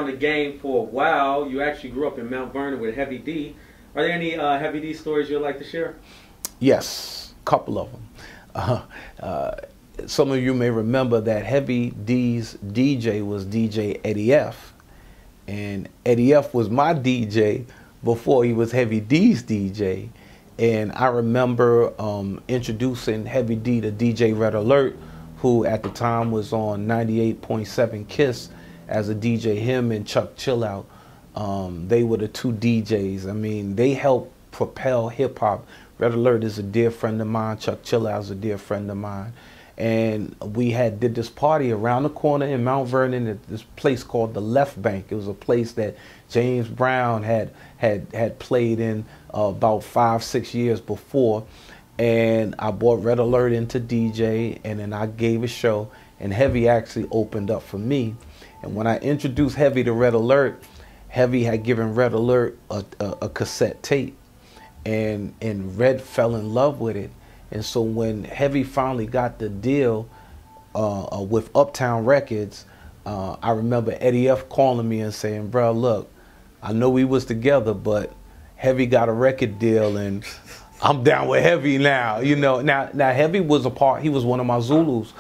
around the game for a while. You actually grew up in Mount Vernon with Heavy D. Are there any Heavy D stories you'd like to share? Yes, a couple of them. Some of you may remember that Heavy D's DJ was DJ Eddie F. And Eddie F was my DJ before he was Heavy D's DJ. And I remember introducing Heavy D to DJ Red Alert, who at the time was on 98.7 KISS as a DJ. Him and Chuck Chillout, they were the two DJs. I mean, they helped propel hip-hop. Red Alert is a dear friend of mine. Chuck Chillout is a dear friend of mine. And we did this party around the corner in Mount Vernon at this place called the Left Bank. It was a place that James Brown had played in about 5-6 years before. And I brought Red Alert into DJ, and then I gave a show, and Heavy actually opened up for me. And when I introduced Heavy to Red Alert, Heavy had given Red Alert a cassette tape, and Red fell in love with it. And so when Heavy finally got the deal with Uptown Records, I remember Eddie F calling me and saying, "Bro, look, I know we was together, but Heavy got a record deal, and I'm down with Heavy now." You know, now Heavy was he was one of my Zulus.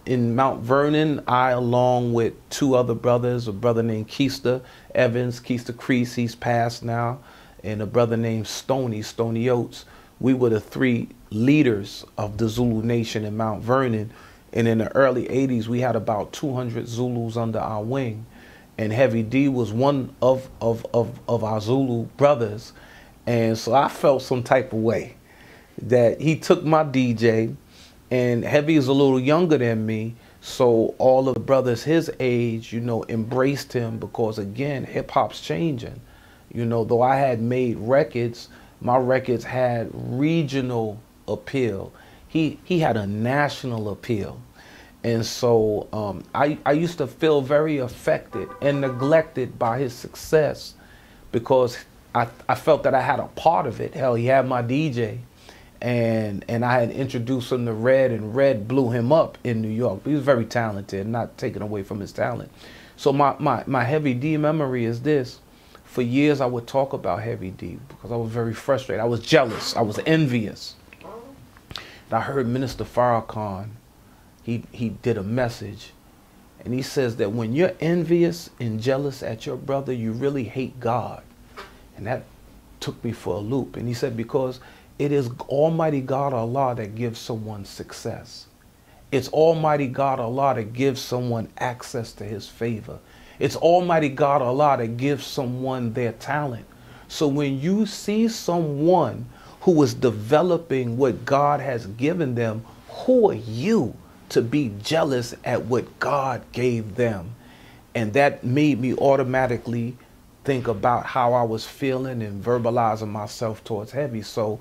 In Mount Vernon, I, along with two other brothers, a brother named Keista Evans, Keista Crease, he's passed now, and a brother named Stony Oates. We were the three leaders of the Zulu Nation in Mount Vernon. And in the early 80s, we had about 200 Zulus under our wing. And Heavy D was one of our Zulu brothers. And so I felt some type of way that he took my DJ, and Heavy is a little younger than me. So all of the brothers his age, you know, embraced him because, again, hip hop's changing. You know, though I had made records, my records had regional appeal. He had a national appeal. And so I used to feel very affected and neglected by his success because I felt that I had a part of it. Hell, he had my DJ, and I had introduced him to Red, and Red blew him up in New York. He was very talented, not taken away from his talent. So my Heavy D memory is this. For years I would talk about Heavy D because I was very frustrated. I was jealous. I was envious. And I heard Minister Farrakhan, he did a message, and he says that when you're envious and jealous at your brother, you really hate God. And that took me for a loop. And he said, because it is Almighty God Allah that gives someone success. It's Almighty God Allah that gives someone access to his favor. It's Almighty God Allah that gives someone their talent. So when you see someone who is developing what God has given them, who are you to be jealous at what God gave them? And that made me automatically think about how I was feeling and verbalizing myself towards Heavy. So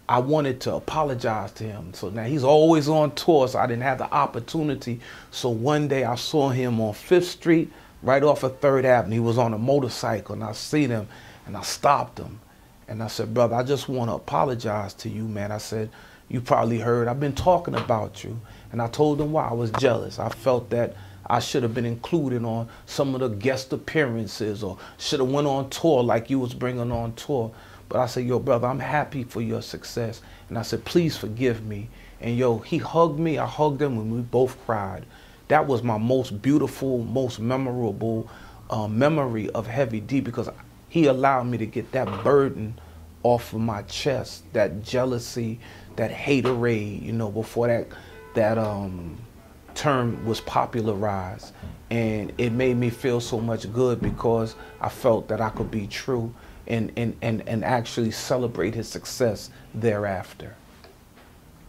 I wanted to apologize to him. So now he's always on tour, so I didn't have the opportunity. So one day I saw him on 5th Street, right off of 3rd Avenue. He was on a motorcycle, and I seen him, and I stopped him. And I said, "Brother, I just want to apologize to you, man." I said, "You probably heard, I've been talking about you." And I told him why. I was jealous. I felt that I should have been included on some of the guest appearances, or should have went on tour like you was bringing on tour. But I said, "Yo, brother, I'm happy for your success." And I said, "Please forgive me." And yo, he hugged me. I hugged him, and we both cried. That was my most beautiful, most memorable memory of Heavy D, because he allowed me to get that burden off of my chest, that jealousy, that haterade, you know, before that term was popularized. And it made me feel so much good because I felt that I could be true and actually celebrate his success thereafter.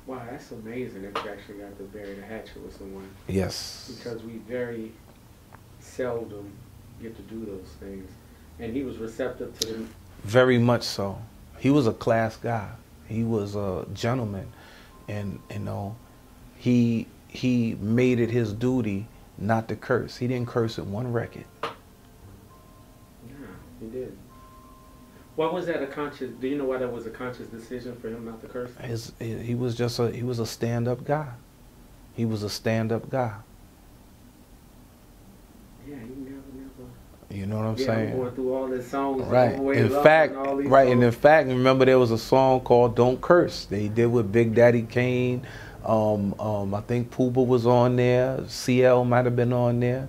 Wow, that's amazing that you actually got to bury the hatchet with someone. Yes. Because we very seldom get to do those things. And he was receptive to them. Very much so. He was a class guy. He was a gentleman. And, you know, he made it his duty not to curse. He didn't curse in one record. Yeah, he did. Why was that a conscious, do you know why that was a conscious decision for him not to curse? He was just he was a stand-up guy. He was a stand-up guy. Yeah, he never. You know what I'm Yeah, saying? I'm going through all these songs. Right. In fact, remember there was a song called "Don't Curse." They did with Big Daddy Kane. I think Pooba was on there. CL might have been on there.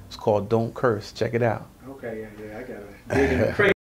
It's called "Don't Curse." Check it out. Okay, yeah, I got it.